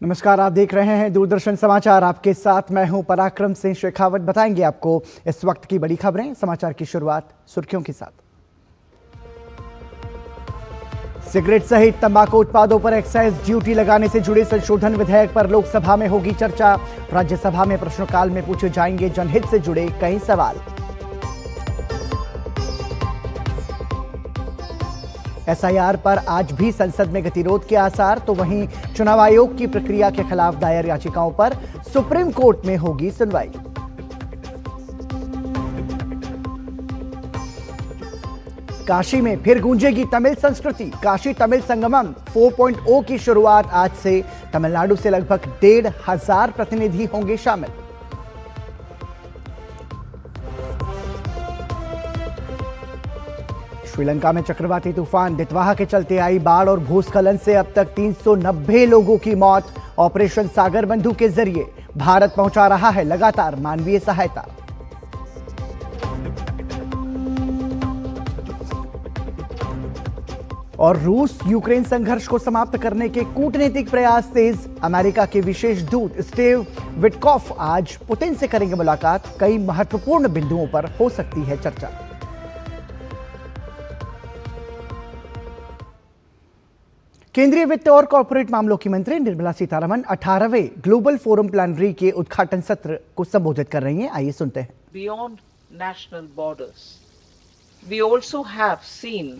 नमस्कार, आप देख रहे हैं दूरदर्शन समाचार। आपके साथ मैं हूं पराक्रम सिंह शेखावत। बताएंगे आपको इस वक्त की बड़ी खबरें। समाचार की शुरुआत सुर्खियों के साथ। सिगरेट सहित तंबाकू उत्पादों पर एक्साइज ड्यूटी लगाने से जुड़े संशोधन विधेयक पर लोकसभा में होगी चर्चा। राज्यसभा में प्रश्नकाल में पूछे जाएंगे जनहित से जुड़े कई सवाल। एसआईआर पर आज भी संसद में गतिरोध के आसार, तो वहीं चुनाव आयोग की प्रक्रिया के खिलाफ दायर याचिकाओं पर सुप्रीम कोर्ट में होगी सुनवाई। काशी में फिर गूंजेगी तमिल संस्कृति। काशी तमिल संगमम 4.0 की शुरुआत आज से। तमिलनाडु से लगभग 1,500 प्रतिनिधि होंगे शामिल। श्रीलंका में चक्रवाती तूफान दितवाहा के चलते आई बाढ़ और भूस्खलन से अब तक 390 लोगों की मौत। ऑपरेशन सागर बंधु के जरिए भारत पहुंचा रहा है लगातार मानवीय सहायता। और रूस यूक्रेन संघर्ष को समाप्त करने के कूटनीतिक प्रयास तेज। अमेरिका के विशेष दूत स्टीव विटकॉफ आज पुतिन से करेंगे मुलाकात। कई महत्वपूर्ण बिंदुओं पर हो सकती है चर्चा। केंद्रीय वित्त और कॉर्पोरेट मामलों की मंत्री Nirmala Sitharaman 18वें global forum plenary के उद्घाटन सत्र को संबोधित कर रही हैं। आइए सुनते हैं। Beyond national borders, we also have seen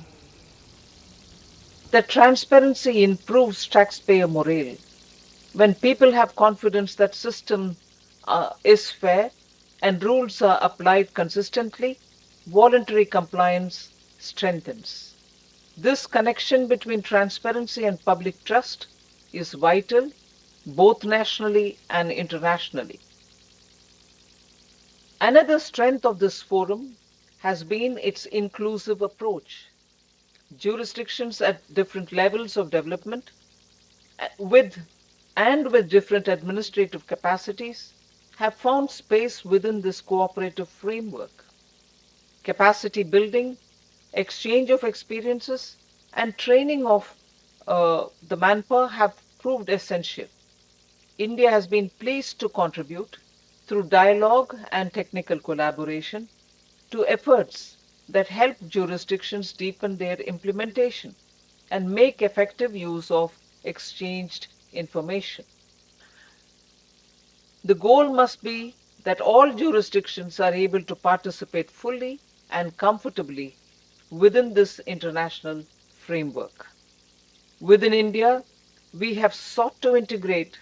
that transparency improves taxpayer morale. When people have confidence that system is fair and rules are applied consistently, voluntary compliance strengthens. This connection between transparency and public trust is vital, both nationally and internationally. Another strength of this forum has been its inclusive approach. Jurisdictions at different levels of development with different administrative capacities have found space within this cooperative framework. Capacity building, exchange of experiences, and training of the manpower have proved essential. India has been pleased to contribute through dialogue and technical collaboration to efforts that help jurisdictions deepen their implementation and make effective use of exchanged information. The goal must be that all jurisdictions are able to participate fully and comfortably within this international framework. Within India, we have sought to integrate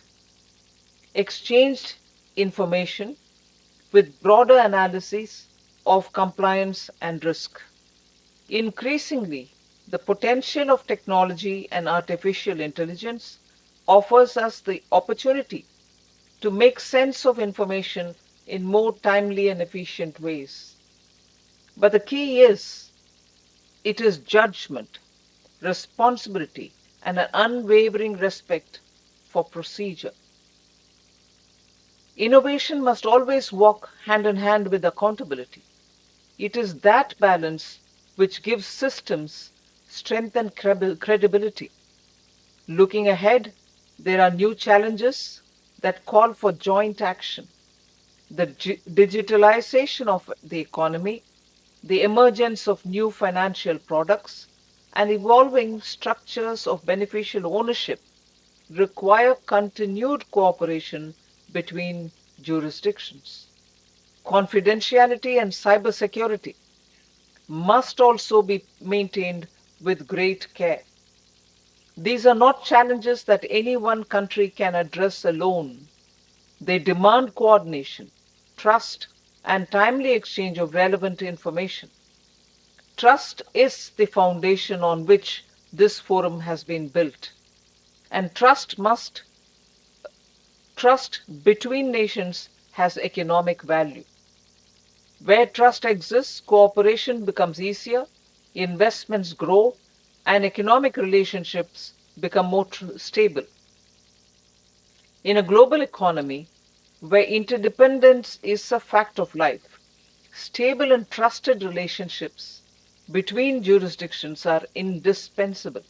exchanged information with broader analysis of compliance and risk. Increasingly, the potential of technology and artificial intelligence offers us the opportunity to make sense of information in more timely and efficient ways. But the key is, it is judgment, responsibility, and an unwavering respect for procedure. Innovation must always walk hand in hand with accountability. It is that balance which gives systems strength and credibility. Looking ahead, there are new challenges that call for joint action. The digitalization of the economy, the emergence of new financial products, and evolving structures of beneficial ownership require continued cooperation between jurisdictions. Confidentiality and cybersecurity must also be maintained with great care. These are not challenges that any one country can address alone. They demand coordination, trust, and timely exchange of relevant information. Trust is the foundation on which this forum has been built, and trust between nations has economic value. Where trust exists, cooperation becomes easier, investments grow, and economic relationships become more stable. In a global economy where interdependence is a fact of life, stable and trusted relationships between jurisdictions are indispensable.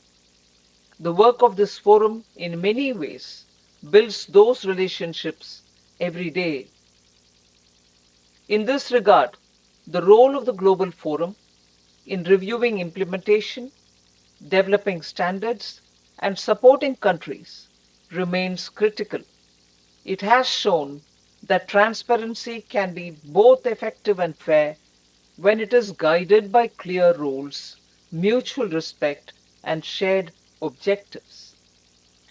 The work of this forum, in many ways, builds those relationships every day. In this regard, the role of the Global Forum in reviewing implementation, developing standards, and supporting countries remains critical. It has shown that transparency can be both effective and fair when it is guided by clear rules, mutual respect, and shared objectives.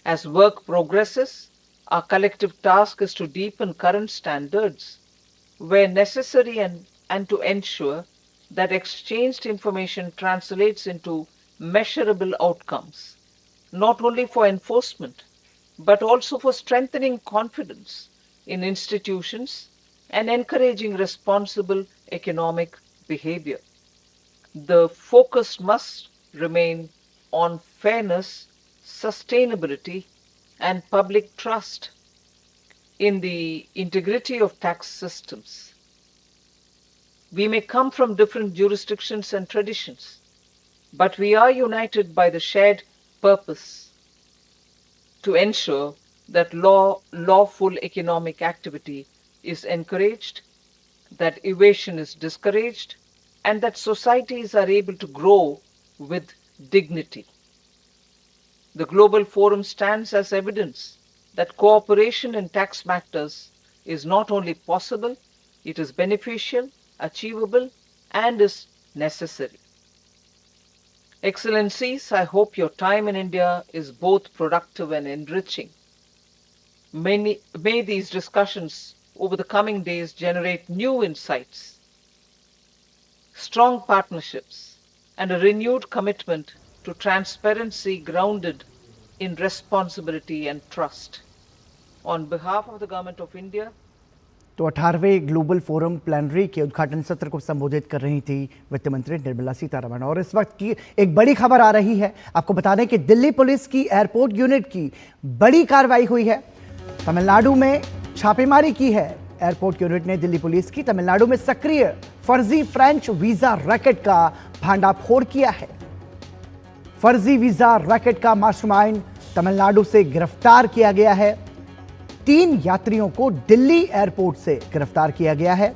As work progresses, our collective task is to deepen current standards where necessary and to ensure that exchanged information translates into measurable outcomes, not only for enforcement, but also for strengthening confidence in institutions and encouraging responsible economic behavior. The focus must remain on fairness, sustainability, and public trust in the integrity of tax systems. We may come from different jurisdictions and traditions, but we are united by the shared purpose to ensure that lawful economic activity is encouraged, that evasion is discouraged, and that societies are able to grow with dignity. The Global Forum stands as evidence that cooperation in tax matters is not only possible, it is beneficial, achievable, and is necessary. Excellencies, I hope your time in India is both productive and enriching. May these discussions over the coming days generate new insights, strong partnerships, and a renewed commitment to transparency grounded in responsibility and trust. On behalf of the Government of India, तो 18वें global forum plenary के उद्घाटन सत्र को संबोधित कर रही थी वित्त मंत्री निर्मला सीतारमण। और इस वक्त की एक बड़ी खबर आ रही है, आपको बता दें कि दिल्ली पुलिस की एयरपोर्ट यूनिट की बड़ी कार्रवाई हुई है। तमिलनाडु में छापेमारी की है एयरपोर्ट यूनिट ने। दिल्ली पुलिस की तमिलनाडु में सक्रिय फर्जी फ्रेंच वीजा रैकेट का भांडाफोड़ किया है। फर्जी वीजा रैकेट का मास्टरमाइंड तमिलनाडु से गिरफ्तार किया गया है। 3 यात्रियों को दिल्ली एयरपोर्ट से गिरफ्तार किया गया है।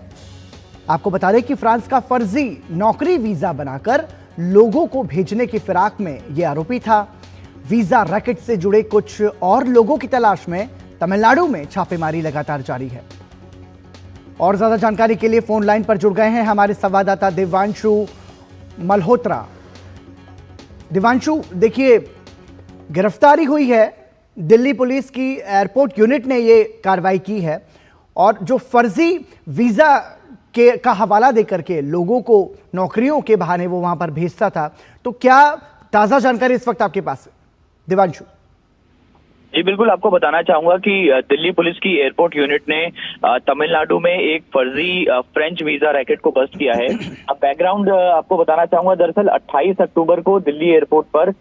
आपको बता दें कि फ्रांस का फर्जी नौकरी वीजा बनाकर लोगों को भेजने की फिराक में यह आरोपी था। वीजा रैकेट से जुड़े कुछ और लोगों की तलाश में तमिलनाडु में छापेमारी लगातार जारी है। और ज्यादा जानकारी के लिए फोन लाइन पर जुड़ गए हैं हमारे संवाददाता देवांशु मल्होत्रा। देवांशु, देखिए, गिरफ्तारी हुई है, दिल्ली पुलिस की एयरपोर्ट यूनिट ने ये कार्रवाई की है और जो फर्जी वीजा का हवाला देकर के लोगों को नौकरियों के बहाने वो वहां पर भेजता था, तो क्या ताजा जानकारी इस वक्त आपके पास है देवांशु? जी बिल्कुल, आपको बताना चाहूंगा कि दिल्ली पुलिस की एयरपोर्ट यूनिट ने तमिलनाडु में एक फर्जी फ्रेंच वीजा रैकेट को बस्ट किया है। अब बैकग्राउंड आपको बताना चाहूंगा, दरअसल 28 अक्टूबर को दिल्ली एयरपोर्ट पर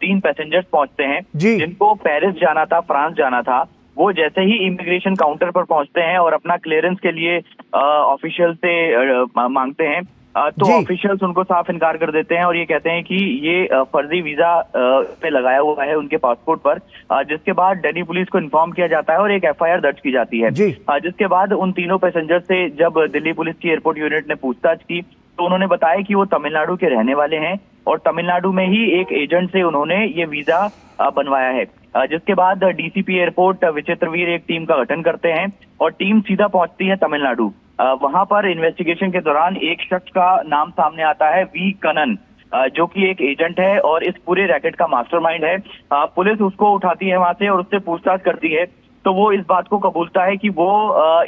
3 पैसेंजर्स पहुंचते हैं जिनको पेरिस जाना था, फ्रांस जाना था। वो जैसे ही इमिग्रेशन काउंटर पर पहुंचते हैं और अपना क्लियरेंस के लिए ऑफिशियल से मांगते हैं, तो ऑफिशियल्स उनको साफ इनकार कर देते हैं और ये कहते हैं कि ये फर्जी वीजा पे लगाया हुआ है उनके पासपोर्ट पर। जिसके बाद दिल्ली पुलिस को इन्फॉर्म किया जाता है और एक एफआईआर दर्ज की जाती है। जिसके बाद उन तीनों पैसेंजर से जब दिल्ली पुलिस की एयरपोर्ट यूनिट ने पूछताछ की तो उन्होंने बताया कि वो तमिलनाडु के रहने वाले हैं और तमिलनाडु में ही एक एजेंट से उन्होंने ये वीजा बनवाया है। जिसके बाद डीसीपी एयरपोर्ट विचित्रवीर एक टीम का गठन करते हैं और टीम सीधा पहुंचती है तमिलनाडु। वहां पर इन्वेस्टिगेशन के दौरान एक शख्स का नाम सामने आता है, वी कनन, जो कि एक एजेंट है और इस पूरे रैकेट का मास्टरमाइंड है। पुलिस उसको उठाती है वहां से और उससे पूछताछ करती है तो वो इस बात को कबूलता है कि वो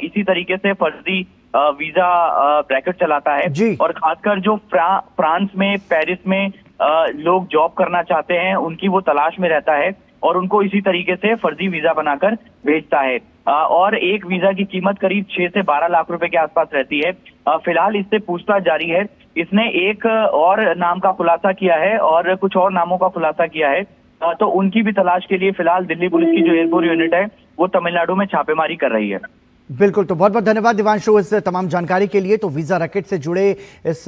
इसी तरीके से फर्जी वीजा रैकेट चलाता है और खासकर जो फ्रांस में, पेरिस में लोग जॉब करना चाहते हैं उनकी वो तलाश में रहता है और उनको इसी तरीके से फर्जी वीजा बनाकर भेजता है। और एक वीजा की कीमत करीब 6 से 12 लाख रुपए के आसपास रहती है। फिलहाल इससे पूछताछ जारी है। इसने एक और नाम का खुलासा किया है और कुछ और नामों का खुलासा किया है, तो उनकी भी तलाश के लिए फिलहाल दिल्ली पुलिस की जो एयरपोर्ट यूनिट है वो तमिलनाडु में छापेमारी कर रही है। बिल्कुल, तो बहुत बहुत धन्यवाद दिवांशु इस तमाम जानकारी के लिए। तो वीज़ा रैकेट से जुड़े इस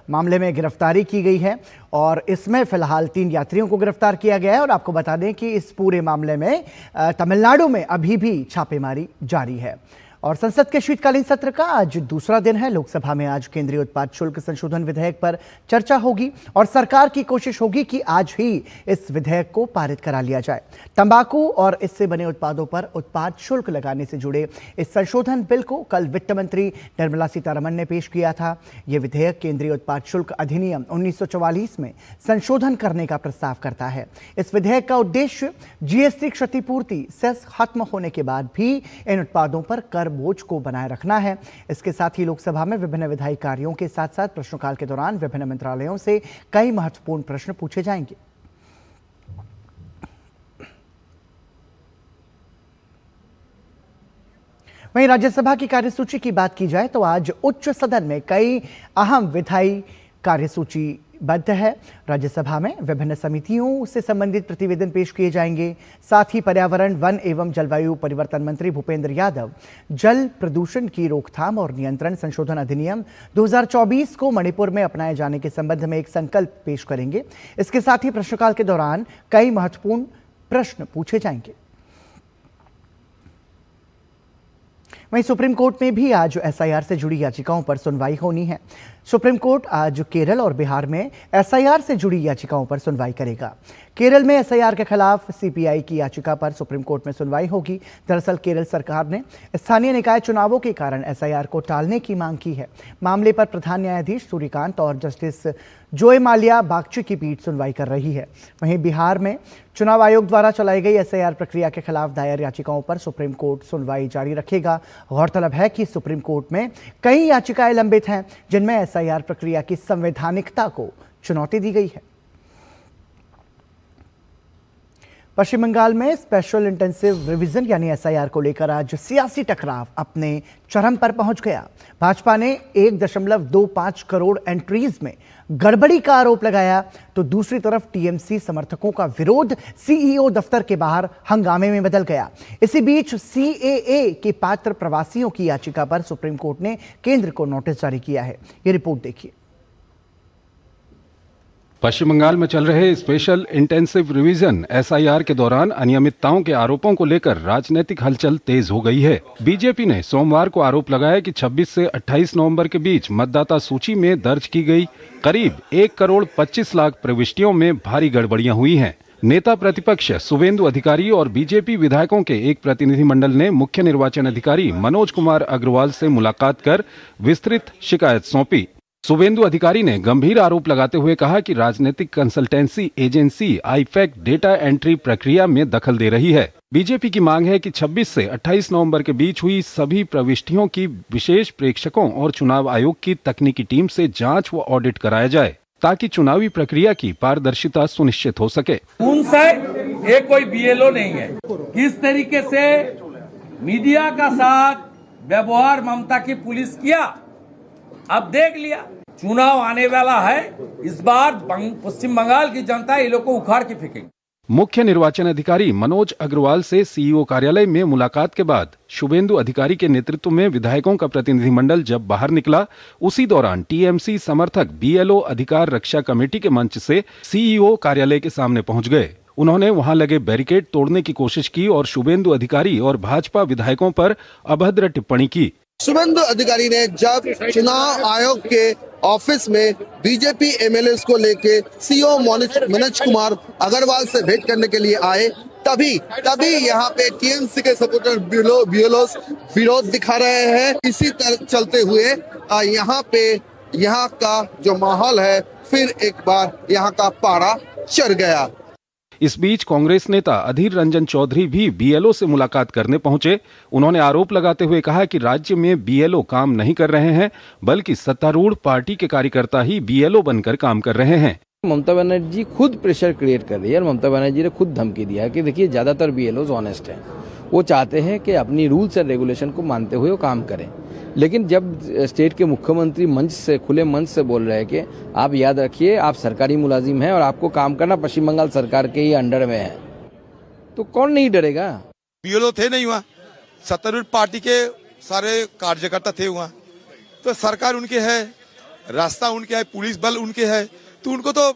मामले में गिरफ्तारी की गई है और इसमें फिलहाल 3 यात्रियों को गिरफ्तार किया गया है। और आपको बता दें कि इस पूरे मामले में तमिलनाडु में अभी भी छापेमारी जारी है। और संसद के शीतकालीन सत्र का आज दूसरा दिन है। लोकसभा में आज केंद्रीय उत्पाद शुल्क संशोधन विधेयक पर चर्चा होगी और सरकार की कोशिश होगी कि आज ही इस विधेयक को पारित करा लिया जाए। तंबाकू और इससे बने उत्पादों पर उत्पाद शुल्क लगाने से जुड़े इस संशोधन बिल को कल वित्त मंत्री निर्मला सीतारमण ने पेश किया था। यह विधेयक केंद्रीय उत्पाद शुल्क अधिनियम 1944 में संशोधन करने का प्रस्ताव करता है। इस विधेयक का उद्देश्य जीएसटी क्षतिपूर्ति सेस खत्म होने के बाद भी इन उत्पादों पर कर बोझ को बनाए रखना है। इसके साथ ही लोकसभा में विभिन्न विधायी कार्यों के साथ साथ प्रश्नकाल के दौरान विभिन्न मंत्रालयों से कई महत्वपूर्ण प्रश्न पूछे जाएंगे। वहीं राज्यसभा की कार्यसूची की बात की जाए तो आज उच्च सदन में कई अहम विधायी कार्यसूची बद्ध है। राज्यसभा में विभिन्न समितियों से संबंधित प्रतिवेदन पेश किए जाएंगे। साथ ही पर्यावरण, वन एवं जलवायु परिवर्तन मंत्री भूपेंद्र यादव जल प्रदूषण की रोकथाम और नियंत्रण संशोधन अधिनियम 2024 को मणिपुर में अपनाए जाने के संबंध में एक संकल्प पेश करेंगे। इसके साथ ही प्रश्नकाल के दौरान कई महत्वपूर्ण प्रश्न पूछे जाएंगे। वहीं सुप्रीम कोर्ट में भी आज एसआईआर से जुड़ी याचिकाओं पर सुनवाई होनी है। सुप्रीम कोर्ट आज केरल और बिहार में एसआईआर से जुड़ी याचिकाओं पर सुनवाई करेगा। केरल में एसआईआर के खिलाफ सीपीआई की याचिका पर सुप्रीम कोर्ट में सुनवाई होगी। दरअसल केरल सरकार ने स्थानीय निकाय चुनावों के कारण एसआईआर को टालने की मांग की है। मामले पर प्रधान न्यायाधीश सूर्यकांत और जस्टिस जोय माल्या बागची की पीठ सुनवाई कर रही है। वहीं बिहार में चुनाव आयोग द्वारा चलाई गई एसआईआर प्रक्रिया के खिलाफ दायर याचिकाओं पर सुप्रीम कोर्ट सुनवाई जारी रखेगा। गौरतलब है कि सुप्रीम कोर्ट में कई याचिकाएं लंबित हैं जिनमें एसआईआर प्रक्रिया की संवैधानिकता को चुनौती दी गई है। पश्चिम बंगाल में स्पेशल इंटेंसिव रिवीजन यानी एसआईआर को लेकर आज सियासी टकराव अपने चरम पर पहुंच गया। भाजपा ने 1.25 करोड़ एंट्रीज में गड़बड़ी का आरोप लगाया तो दूसरी तरफ टीएमसी समर्थकों का विरोध सीईओ दफ्तर के बाहर हंगामे में बदल गया। इसी बीच सीएए के पात्र प्रवासियों की याचिका पर सुप्रीम कोर्ट ने केंद्र को नोटिस जारी किया है। ये रिपोर्ट देखिए। पश्चिम बंगाल में चल रहे स्पेशल इंटेंसिव रिवीजन एसआईआर के दौरान अनियमितताओं के आरोपों को लेकर राजनीतिक हलचल तेज हो गई है। बीजेपी ने सोमवार को आरोप लगाया कि 26 से 28 नवंबर के बीच मतदाता सूची में दर्ज की गई करीब 1 करोड़ 25 लाख प्रविष्टियों में भारी गड़बड़ियां हुई हैं। नेता प्रतिपक्ष शुभेंदु अधिकारी और बीजेपी विधायकों के एक प्रतिनिधिमंडल ने मुख्य निर्वाचन अधिकारी मनोज कुमार अग्रवाल से मुलाकात कर विस्तृत शिकायत सौंपी। शुभेंदु अधिकारी ने गंभीर आरोप लगाते हुए कहा कि राजनीतिक कंसल्टेंसी एजेंसी आईफैक्ट डेटा एंट्री प्रक्रिया में दखल दे रही है। बीजेपी की मांग है कि 26 से 28 नवंबर के बीच हुई सभी प्रविष्टियों की विशेष प्रेक्षकों और चुनाव आयोग की तकनीकी टीम से जांच व ऑडिट कराया जाए ताकि चुनावी प्रक्रिया की पारदर्शिता सुनिश्चित हो सके। ये कोई बीएलओ नहीं है। किस तरीके से मीडिया का साथ व्यवहार ममता की पुलिस किया, अब देख लिया। चुनाव आने वाला है, इस बार पश्चिम बंगाल की जनता ये लोग को उखाड़ के फेंकेगी। मुख्य निर्वाचन अधिकारी मनोज अग्रवाल से सीईओ कार्यालय में मुलाकात के बाद शुभेंदु अधिकारी के नेतृत्व में विधायकों का प्रतिनिधिमंडल जब बाहर निकला, उसी दौरान टीएमसी समर्थक बीएलओ अधिकार रक्षा कमेटी के मंच से सीईओ कार्यालय के सामने पहुंच गए। उन्होंने वहां लगे बैरिकेड तोड़ने की कोशिश की और शुभेंदु अधिकारी और भाजपा विधायकों पर अभद्र टिप्पणी की। शुभेंदु अधिकारी ने जब चुनाव आयोग के ऑफिस में बीजेपी एमएलए को लेके सीईओ मनोज कुमार अग्रवाल से भेंट करने के लिए आए, तभी यहाँ पे टीएमसी के सपोर्टर बीएलओ विरोध दिखा रहे हैं। इसी तरह चलते हुए यहाँ का जो माहौल है फिर एक बार यहाँ का पारा चढ़ गया। इस बीच कांग्रेस नेता अधीर रंजन चौधरी भी बीएलओ से मुलाकात करने पहुंचे। उन्होंने आरोप लगाते हुए कहा कि राज्य में बीएलओ काम नहीं कर रहे हैं, बल्कि सत्तारूढ़ पार्टी के कार्यकर्ता ही बीएलओ बनकर काम कर रहे हैं। ममता बनर्जी खुद प्रेशर क्रिएट कर रही है और ममता बनर्जी ने खुद धमकी दिया कि देखिए ज्यादातर बीएलओ ऑनेस्ट हैं, वो चाहते हैं कि अपनी रूल्स एंड रेगुलेशन को मानते हुए वो काम करें। लेकिन जब स्टेट के मुख्यमंत्री मंच से खुले मंच से बोल रहे हैं कि आप याद रखिए आप सरकारी मुलाजिम हैं और आपको काम करना पश्चिम बंगाल सरकार के ही अंडर में है, तो कौन नहीं डरेगा। बीएलओ थे नहीं वहाँ, सत्तारूढ़ पार्टी के सारे कार्यकर्ता थे वहाँ, तो सरकार उनके है, रास्ता उनके है, पुलिस बल उनके है, तो उनको तो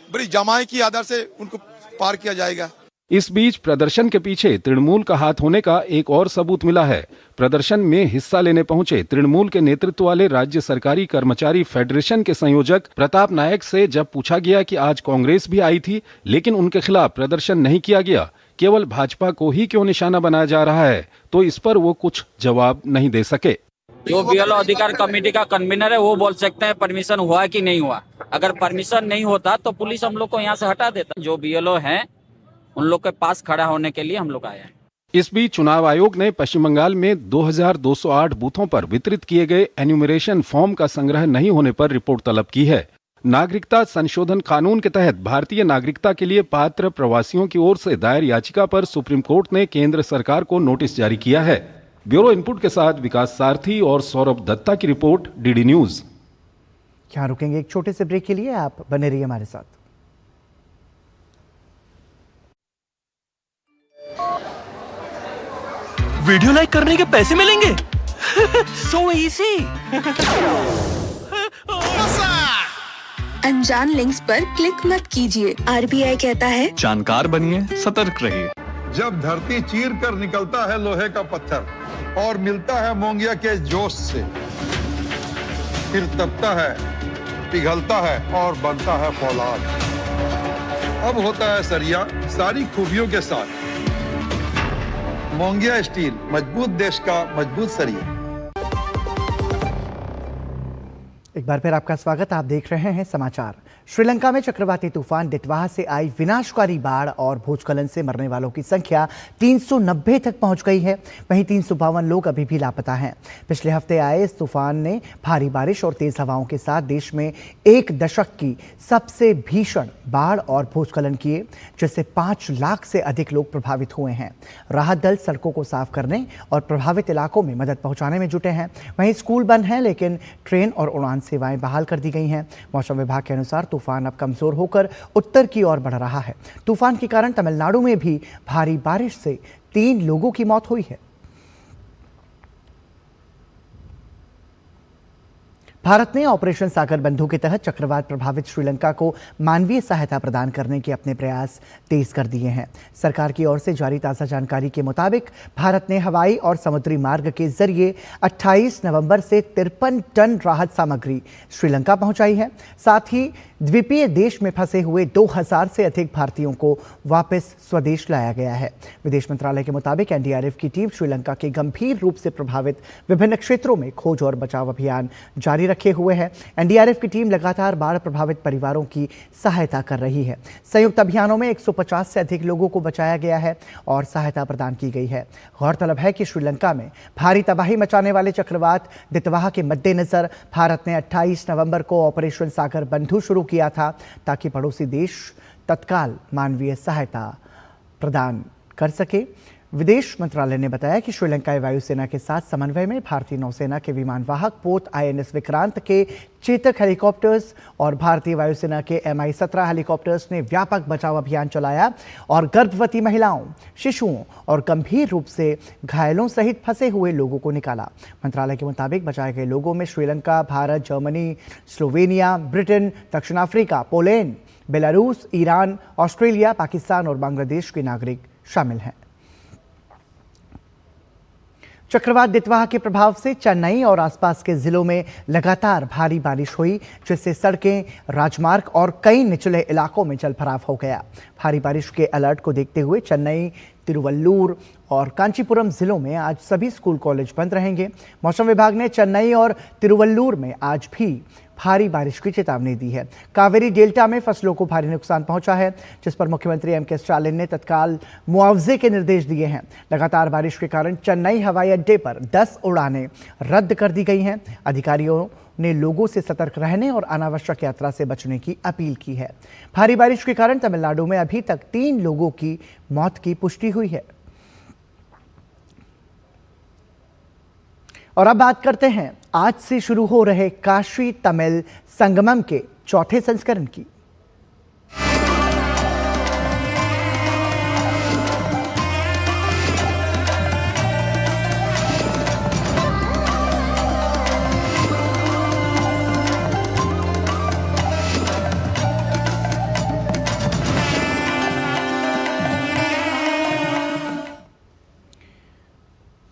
बड़ी जमाई की आधार से उनको पार किया जाएगा। इस बीच प्रदर्शन के पीछे तृणमूल का हाथ होने का एक और सबूत मिला है। प्रदर्शन में हिस्सा लेने पहुंचे तृणमूल के नेतृत्व वाले राज्य सरकारी कर्मचारी फेडरेशन के संयोजक प्रताप नायक से जब पूछा गया कि आज कांग्रेस भी आई थी लेकिन उनके खिलाफ प्रदर्शन नहीं किया गया, केवल भाजपा को ही क्यों निशाना बनाया जा रहा है, तो इस पर वो कुछ जवाब नहीं दे सके। जो बीएलओ अधिकार कमेटी का कन्वीनर है वो बोल सकते हैं परमिशन हुआ कि नहीं हुआ। अगर परमिशन नहीं होता तो पुलिस हम लोग को यहाँ से हटा देता। जो बीएलओ हैं उन लोग के पास खड़ा होने के लिए हम लोग आए हैं। इस बीच चुनाव आयोग ने पश्चिम बंगाल में 2208 बूथों पर वितरित किए गए एन्यूमरेशन फॉर्म का संग्रह नहीं होने पर रिपोर्ट तलब की है। नागरिकता संशोधन कानून के तहत भारतीय नागरिकता के लिए पात्र प्रवासियों की ओर से दायर याचिका पर सुप्रीम कोर्ट ने केंद्र सरकार को नोटिस जारी किया है। ब्यूरो इनपुट के साथ विकास सारथी और सौरभ दत्ता की रिपोर्ट, डीडी न्यूज। यहाँ रुकेंगे एक छोटे से ब्रेक के लिए, आप बने रहिए हमारे साथ। वीडियो लाइक करने के पैसे मिलेंगे? So easy. अनजान लिंक्स पर क्लिक मत कीजिए। आरबीआई कहता है जानकार बनिए, सतर्क रहिए। जब धरती चीर कर निकलता है लोहे का पत्थर और मिलता है मोंगिया के जोश से, फिर तपता है, पिघलता है और बनता है फौलाद। अब होता है सरिया सारी खूबियों के साथ। मोंगिया स्टील, मजबूत देश का मजबूत सरिया। एक बार फिर आपका स्वागत। आप देख रहे हैं समाचार। श्रीलंका में चक्रवाती तूफान दितवाह से आई विनाशकारी बाढ़ और भूस्खलन से मरने वालों की संख्या 390 तक पहुंच गई है। वहीं 352 लोग अभी भी लापता हैं। पिछले हफ्ते आए इस तूफान ने भारी बारिश और तेज हवाओं के साथ देश में एक दशक की सबसे भीषण बाढ़ और भूस्खलन किए, जिससे 5 लाख से अधिक लोग प्रभावित हुए हैं। राहत दल सड़कों को साफ करने और प्रभावित इलाकों में मदद पहुंचाने में जुटे हैं। वहीं स्कूल बंद हैं, लेकिन ट्रेन और उड़ान सेवाएं बहाल कर दी गई हैं। मौसम विभाग के अनुसार तूफान अब कमजोर होकर उत्तर की ओर बढ़ रहा है। तूफान के कारण तमिलनाडु में भी भारी बारिश से 3 लोगों की मौत हुई है। भारत ने ऑपरेशन सागर बंधु के तहत चक्रवात प्रभावित श्रीलंका को मानवीय सहायता प्रदान करने के अपने प्रयास तेज कर दिए हैं। सरकार की ओर से जारी ताज़ा जानकारी के मुताबिक भारत ने हवाई और समुद्री मार्ग के जरिए 28 नवंबर से 53 टन राहत सामग्री श्रीलंका पहुंचाई है। साथ ही द्वीपीय देश में फंसे हुए 2000 से अधिक भारतीयों को वापस स्वदेश लाया गया है। विदेश मंत्रालय के मुताबिक एनडीआरएफ की टीम श्रीलंका के गंभीर रूप से प्रभावित विभिन्न क्षेत्रों में खोज और बचाव अभियान जारी रखे हुए है। एनडीआरएफ की टीम लगातार बाढ़ प्रभावित परिवारों की सहायता कर रही है। संयुक्त अभियानों में 150 से अधिक लोगों को बचाया गया है और सहायता प्रदान की गई है। गौरतलब है कि श्रीलंका में भारी तबाही मचाने वाले चक्रवात दितवाह के मद्देनजर भारत ने 28 नवंबर को ऑपरेशन सागर बंधु शुरू किया था, ताकि पड़ोसी देश तत्काल मानवीय सहायता प्रदान कर सके। विदेश मंत्रालय ने बताया कि श्रीलंकाई वायुसेना के साथ समन्वय में भारतीय नौसेना के विमान वाहक पोत INS विक्रांत के चेतक हेलीकॉप्टर्स और भारतीय वायुसेना के MI-17 हेलीकॉप्टर्स ने व्यापक बचाव अभियान चलाया और गर्भवती महिलाओं, शिशुओं और गंभीर रूप से घायलों सहित फंसे हुए लोगों को निकाला। मंत्रालय के मुताबिक बचाए गए लोगों में Sri Lanka, Bharat, Germany, Slovenia, Britain, दक्षिण Africa, Poland, Belarus, Iran, Australia, Pakistan और बांग्लादेश के नागरिक शामिल हैं। चक्रवात दितवाह के प्रभाव से चेन्नई और आसपास के जिलों में लगातार भारी बारिश हुई, जिससे सड़कें, राजमार्ग और कई निचले इलाकों में जलभराव हो गया। भारी बारिश के अलर्ट को देखते हुए चेन्नई, तिरुवल्लुर और कांचीपुरम जिलों में आज सभी स्कूल कॉलेज बंद रहेंगे। मौसम विभाग ने चेन्नई और तिरुवल्लुर में आज भी भारी बारिश की चेतावनी दी है। कावेरी डेल्टा में फसलों को भारी नुकसान पहुंचा है, जिस पर मुख्यमंत्री M.K. स्टालिन ने तत्काल मुआवजे के निर्देश दिए हैं। लगातार बारिश के कारण चेन्नई हवाई अड्डे पर 10 उड़ानें रद्द कर दी गई हैं। अधिकारियों ने लोगों से सतर्क रहने और अनावश्यक यात्रा से बचने की अपील की है। भारी बारिश के कारण तमिलनाडु में अभी तक 3 लोगों की मौत की पुष्टि हुई है। और अब बात करते हैं आज से शुरू हो रहे काशी तमिल संगमम के चौथे संस्करण की।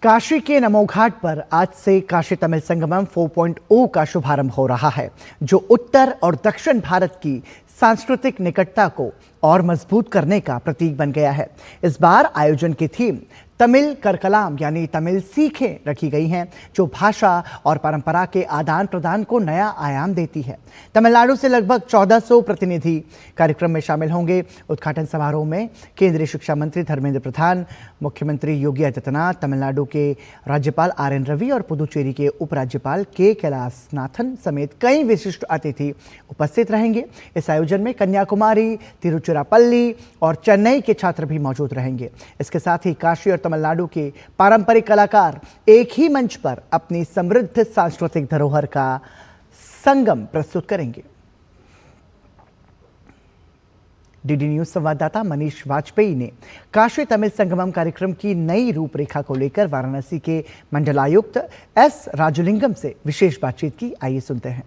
काशी के नमो घाट पर आज से काशी तमिल संगमम 4.0 का शुभारंभ हो रहा है, जो उत्तर और दक्षिण भारत की सांस्कृतिक निकटता को और मजबूत करने का प्रतीक बन गया है। इस बार आयोजन की थीम तमिल करकलाम यानी तमिल सीखें रखी गई हैं, जो भाषा और परंपरा के आदान प्रदान को नया आयाम देती है। तमिलनाडु से लगभग 1400 प्रतिनिधि कार्यक्रम में शामिल होंगे। उद्घाटन समारोह में केंद्रीय शिक्षा मंत्री धर्मेंद्र प्रधान, मुख्यमंत्री योगी आदित्यनाथ, तमिलनाडु के राज्यपाल RN रवि और पुदुचेरी के उपराज्यपाल के कैलासनाथन समेत कई विशिष्ट अतिथि उपस्थित रहेंगे। इस आयोजन में कन्याकुमारी, तिरुचिरापल्ली और चेन्नई के छात्र भी मौजूद रहेंगे। इसके साथ ही काशी और तमिलनाडु के पारंपरिक कलाकार एक ही मंच पर अपनी समृद्ध सांस्कृतिक धरोहर का संगम प्रस्तुत करेंगे। डीडी न्यूज संवाददाता मनीष वाजपेयी ने काशी तमिल संगमम कार्यक्रम की नई रूपरेखा को लेकर वाराणसी के मंडलायुक्त S राजलिंगम से विशेष बातचीत की। आइए सुनते हैं।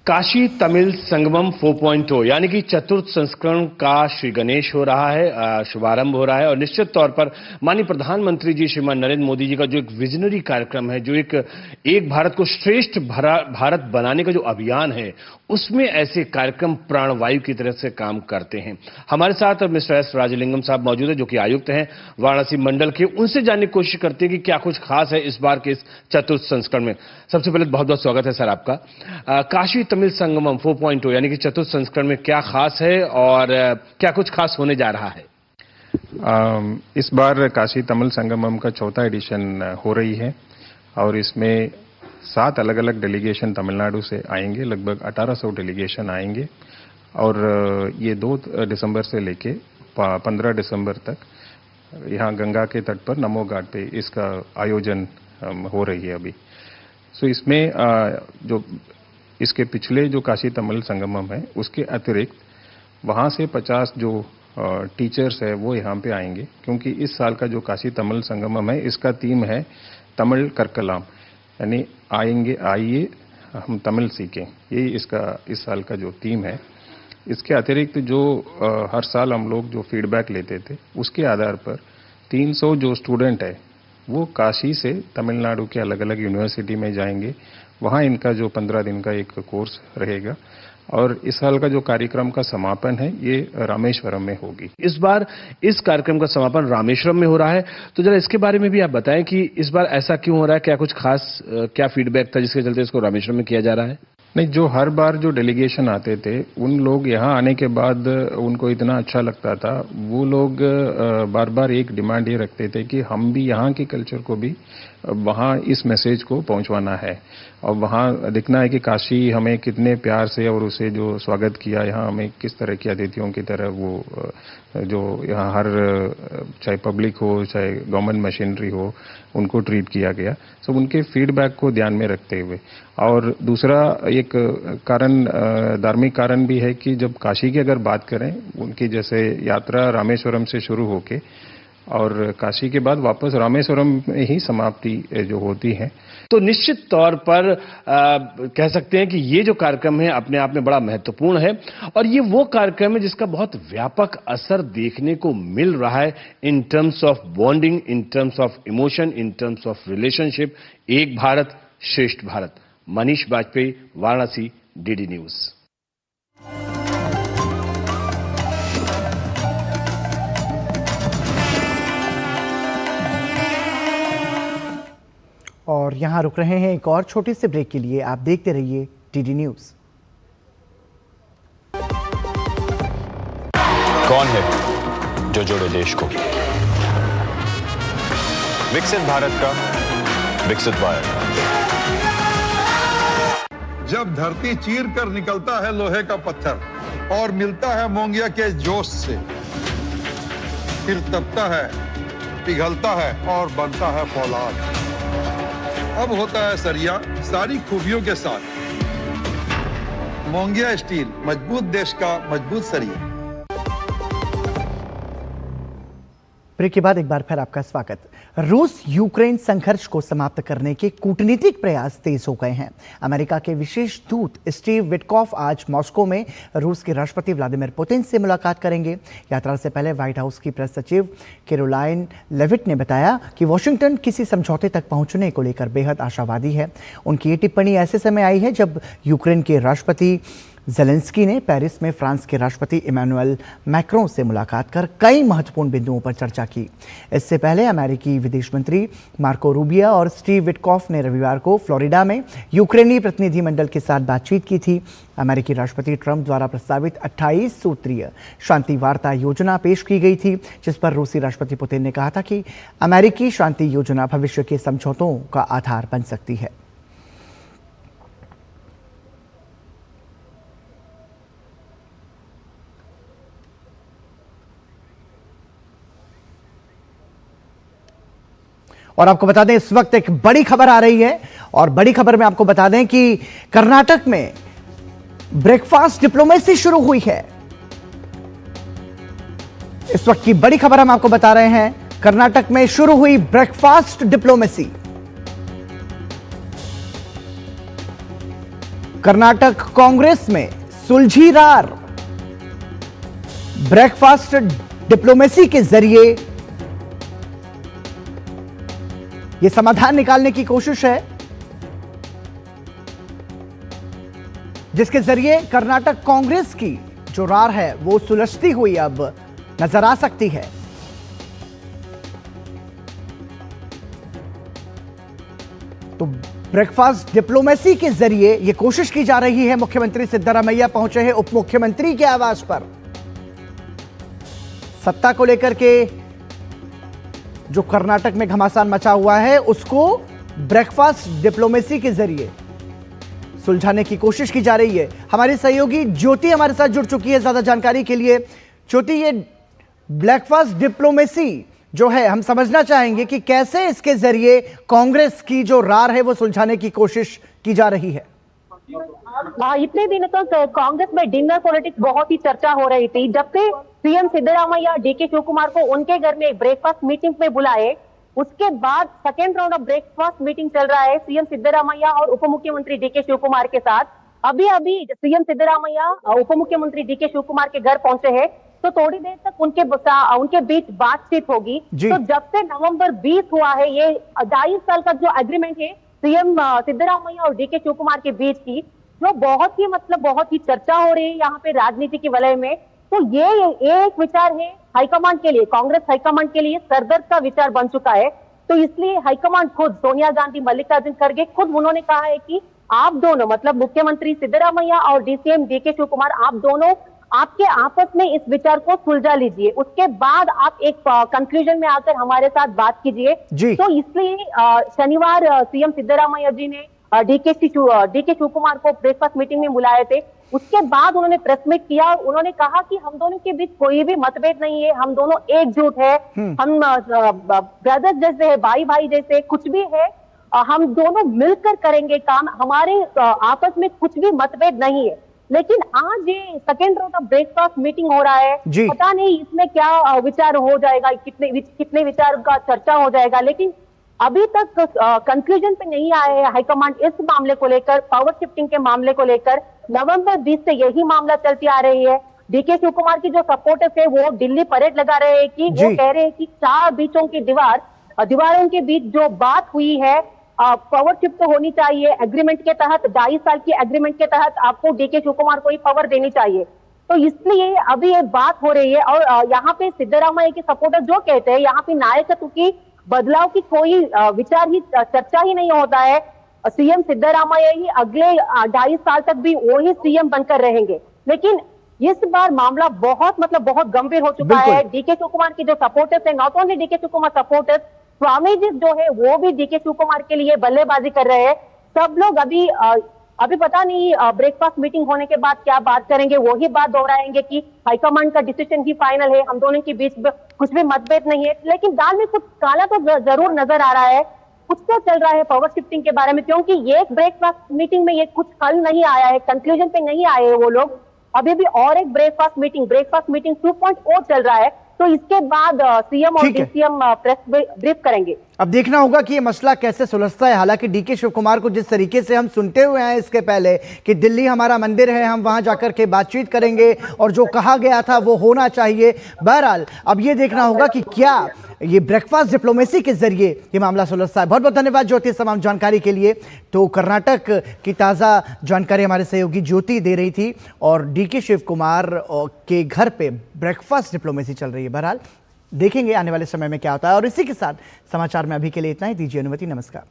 काशी तमिल संगमम 4.0 यानी कि चतुर्थ संस्करण का श्री गणेश हो रहा है, शुभारंभ हो रहा है। और निश्चित तौर पर माननीय प्रधानमंत्री जी श्रीमान नरेंद्र मोदी जी का जो एक विजनरी कार्यक्रम है, जो एक भारत को श्रेष्ठ भारत बनाने का जो अभियान है, उसमें ऐसे कार्यक्रम प्राणवायु की तरह से काम करते हैं। हमारे साथ मिस्टर S राजलिंगम साहब मौजूद है, जो कि आयुक्त हैं वाराणसी मंडल के। उनसे जानने की कोशिश करते हैं कि क्या कुछ खास है इस बार के इस चतुर्थ संस्करण में। सबसे पहले बहुत बहुत स्वागत है सर आपका। काशी तमिल संगमम 4.0 यानी कि चतुर्थ संस्करण में क्या खास है और क्या कुछ खास होने जा रहा है? इस बार काशी तमिल संगमम का 4था एडिशन हो रही है और इसमें 7 अलग अलग डेलीगेशन तमिलनाडु से आएंगे। लगभग 1800 डेलीगेशन आएंगे और ये 2 दिसंबर से लेके 15 दिसंबर तक यहाँ गंगा के तट पर नमो घाट पे इसका आयोजन हो रही है अभी। सो इसमें जो इसके पिछले जो काशी तमिल संगमम है, उसके अतिरिक्त वहाँ से 50 जो टीचर्स है वो यहाँ पे आएंगे, क्योंकि इस साल का जो काशी तमिल संगमम है, इसका थीम है तमिल करकलाम, यानी आइए हम तमिल सीखें। यही इसका इस साल का जो थीम है। इसके अतिरिक्त जो हर साल हम लोग जो फीडबैक लेते थे, उसके आधार पर 300 जो स्टूडेंट है वो काशी से तमिलनाडु के अलग अलग यूनिवर्सिटी में जाएंगे। वहाँ इनका जो 15 दिन का एक कोर्स रहेगा और इस साल का जो कार्यक्रम का समापन है ये रामेश्वरम में होगी। इस बार इस कार्यक्रम का समापन रामेश्वरम में हो रहा है, तो जरा इसके बारे में भी आप बताएं कि इस बार ऐसा क्यों हो रहा है, क्या कुछ खास क्या फीडबैक था जिसके चलते इसको रामेश्वरम में किया जा रहा है? नहीं, जो हर बार जो डेलीगेशन आते थे, उन लोग यहाँ आने के बाद उनको इतना अच्छा लगता था, वो लोग बार बार एक डिमांड ये रखते थे कि हम भी यहाँ के कल्चर को भी वहाँ इस मैसेज को पहुँचवाना है और वहाँ दिखना है कि काशी हमें कितने प्यार से और उसे जो स्वागत किया, यहाँ हमें किस तरह की अतिथियों की तरह वो जो यहाँ हर चाहे पब्लिक हो चाहे गवर्नमेंट मशीनरी हो, उनको ट्रीट किया गया। सो उनके फीडबैक को ध्यान में रखते हुए। और दूसरा एक कारण धार्मिक कारण भी है कि जब काशी की अगर बात करें, उनकी जैसे यात्रा रामेश्वरम से शुरू होके और काशी के बाद वापस रामेश्वरम में ही समाप्ति जो होती है, तो निश्चित तौर पर कह सकते हैं कि ये जो कार्यक्रम है अपने आप में बड़ा महत्वपूर्ण है और ये वो कार्यक्रम है जिसका बहुत व्यापक असर देखने को मिल रहा है in terms of bonding, in terms of emotion, in terms of relationship. एक भारत श्रेष्ठ भारत। Manish Vajpayee, Varanasi, DD News. और यहाँ रुक रहे हैं एक और छोटे से ब्रेक के लिए। आप देखते रहिए डीडी न्यूज। कौन है जो जोड़े देश को? विकसित भारत का विकसित भारत। जब धरती चीर कर निकलता है लोहे का पत्थर और मिलता है मोंगिया के जोश से, फिर तपता है, पिघलता है और बनता है फौलाद। अब होता है सरिया सारी खूबियों के साथ। मोंगिया स्टील, मजबूत देश का मजबूत सरिया। ब्रेक के बाद एक बार फिर आपका स्वागत। रूस यूक्रेन संघर्ष को समाप्त करने के कूटनीतिक प्रयास तेज हो गए हैं। अमेरिका के विशेष दूत स्टीव विटकॉफ आज मॉस्को में रूस के राष्ट्रपति व्लादिमीर पुतिन से मुलाकात करेंगे। यात्रा से पहले व्हाइट हाउस की प्रेस सचिव कैरोलाइन लेविट ने बताया कि वॉशिंगटन किसी समझौते तक पहुंचने को लेकर बेहद आशावादी है। उनकी ये टिप्पणी ऐसे समय आई है जब यूक्रेन के राष्ट्रपति ज़ेलेंस्की ने पेरिस में फ्रांस के राष्ट्रपति इमैनुअल मैक्रों से मुलाकात कर कई महत्वपूर्ण बिंदुओं पर चर्चा की। इससे पहले अमेरिकी विदेश मंत्री मार्को रूबियो और स्टीव विटकॉफ ने रविवार को फ्लोरिडा में यूक्रेनी प्रतिनिधिमंडल के साथ बातचीत की थी। अमेरिकी राष्ट्रपति ट्रंप द्वारा प्रस्तावित 28 सूत्रीय शांति वार्ता योजना पेश की गई थी, जिस पर रूसी राष्ट्रपति पुतिन ने कहा था कि अमेरिकी शांति योजना भविष्य के समझौतों का आधार बन सकती है। और आपको बता दें इस वक्त एक बड़ी खबर आ रही है, और बड़ी खबर में आपको बता दें कि कर्नाटक में ब्रेकफास्ट डिप्लोमेसी शुरू हुई है। इस वक्त की बड़ी खबर हम आपको बता रहे हैं, कर्नाटक में शुरू हुई ब्रेकफास्ट डिप्लोमेसी। कर्नाटक कांग्रेस में सुलझी रार। ब्रेकफास्ट डिप्लोमेसी के जरिए यह समाधान निकालने की कोशिश है, जिसके जरिए कर्नाटक कांग्रेस की जो रार है वो सुलझती हुई अब नजर आ सकती है। तो ब्रेकफास्ट डिप्लोमेसी के जरिए यह कोशिश की जा रही है। मुख्यमंत्री सिद्धरामैया पहुंचे हैं उप मुख्यमंत्री के आवास पर। सत्ता को लेकर के जो कर्नाटक में घमासान मचा हुआ है उसको ब्रेकफास्ट डिप्लोमेसी के जरिए सुलझाने की कोशिश की जा रही है। हमारी सहयोगी ज्योति हमारे साथ जुड़ चुकी है ज्यादा जानकारी के लिए। ज्योति, ये ब्रेकफास्ट डिप्लोमेसी जो है हम समझना चाहेंगे कि कैसे इसके जरिए कांग्रेस की जो रार है वो सुलझाने की कोशिश की जा रही है। इतने दिनों तक कांग्रेस में डिनर पॉलिटिक्स बहुत ही चर्चा हो रही थी। जब से सीएम सिद्धरामैया डीके शिवकुमार को उनके घर में एक ब्रेकफास्ट मीटिंग में बुलाए, उसके बाद second round of breakfast meeting चल रहा है सीएम सिद्धरामैया और उप मुख्यमंत्री डीके शिवकुमार के साथ। अभी अभी सीएम सिद्धरामैया उप मुख्यमंत्री डीके शिवकुमार के घर पहुंचे हैं, तो थोड़ी देर तक उनके बीच बातचीत होगी। तो जब से नवंबर 20 हुआ है, ये 22 साल का जो एग्रीमेंट है सीएम सिद्धरामैया और डीके शिवकुमार के बीच की, जो बहुत ही चर्चा हो रही है यहाँ पे राजनीति की वलय में। तो ये एक विचार है हाईकमांड के लिए, कांग्रेस हाईकमांड के लिए सरदर्द का विचार बन चुका है। तो इसलिए हाईकमांड खुद सोनिया गांधी, मल्लिकार्जुन खड़गे खुद उन्होंने कहा है कि आप दोनों, मतलब मुख्यमंत्री सिद्धरामैया और डीसीएम डीके शिवकुमार, आप दोनों आपके आपस में इस विचार को सुलझा लीजिए, उसके बाद आप एक कंक्लूजन में आकर हमारे साथ बात कीजिए। तो इसलिए शनिवार सीएम सिद्धरामैया जी ने डीके शिवकुमार को ब्रेकफास्ट मीटिंग में बुलाए थे। उसके बाद उन्होंने प्रेस मीट किया। उन्होंने कहा कि हम दोनों के बीच कोई भी मतभेद नहीं है, हम दोनों एकजुट है, हम ब्रदर्स जैसे है, भाई भाई जैसे, कुछ भी है हम दोनों मिलकर करेंगे काम, हमारे आपस में कुछ भी मतभेद नहीं है। लेकिन आज ये second round of breakfast meeting हो रहा है, पता नहीं इसमें क्या विचार हो जाएगा, कितने विचार का चर्चा हो जाएगा, लेकिन अभी तक कंक्लूजन पे नहीं आए हैं हाईकमांड इस मामले को लेकर, पावर शिफ्टिंग के मामले को लेकर। नवंबर 20 से यही मामला चलती आ रही है। डीके शिवकुमार की जो सपोर्टर्स है वो दिल्ली परेड लगा रहे हैं कि वो कह रहे हैं कि 4 बीचों की दीवारों के बीच जो बात हुई है पावर शिफ्ट होनी चाहिए एग्रीमेंट के तहत, 22 साल की एग्रीमेंट के तहत आपको डीके शिवकुमार को ही पावर देनी चाहिए। तो इसलिए अभी ये बात हो रही है। और यहाँ पे सिद्धरामैया के सपोर्टर जो कहते हैं यहाँ पे नायकत्व की बदलाव की कोई विचार ही, चर्चा ही नहीं होता है। सीएम सिद्धरामैया ही अगले 2.5 साल तक भी वही सीएम बनकर रहेंगे। लेकिन इस बार मामला बहुत गंभीर हो चुका है। डीके शिवकुमार के जो सपोर्टर्स है, not only DK Shivakumar supporters, Swami ji जो है वो भी डीके शिवकुमार के लिए बल्लेबाजी कर रहे हैं। सब लोग अभी पता नहीं ब्रेकफास्ट मीटिंग होने के बाद क्या बात करेंगे, वही बात दोहराएंगे कि हाईकमांड का डिसीजन ही फाइनल है, हम दोनों के बीच कुछ भी मतभेद नहीं है। लेकिन दाल में कुछ काला तो जरूर नजर आ रहा है, कुछ तो चल रहा है पावर शिफ्टिंग के बारे में, क्योंकि ये एक ब्रेकफास्ट मीटिंग में ये कुछ हल नहीं आया है, कंक्लूजन पे नहीं आए हैं वो लोग। अभी भी और एक ब्रेकफास्ट मीटिंग 2.0 चल रहा है। तो इसके बाद सीएम और डीसीएम प्रेस ब्रीफ करेंगे। अब देखना होगा कि ये मसला कैसे सुलझता है। हालांकि डीके शिव कुमार को जिस तरीके से हम सुनते हुए हैं इसके पहले कि दिल्ली हमारा मंदिर है, हम वहां जाकर के बातचीत करेंगे और जो कहा गया था वो होना चाहिए। बहरहाल अब ये देखना होगा कि क्या ये ब्रेकफास्ट डिप्लोमेसी के जरिए ये मामला सुलझता है। बहुत बहुत धन्यवाद ज्योति तमाम जानकारी के लिए। तो कर्नाटक की ताज़ा जानकारी हमारे सहयोगी ज्योति दे रही थी और डीके शिव कुमार के घर पे ब्रेकफास्ट डिप्लोमेसी चल रही है। बहरहाल देखेंगे आने वाले समय में क्या होता है। और इसी के साथ समाचार में अभी के लिए इतना ही। दीजिए अनुमति। नमस्कार।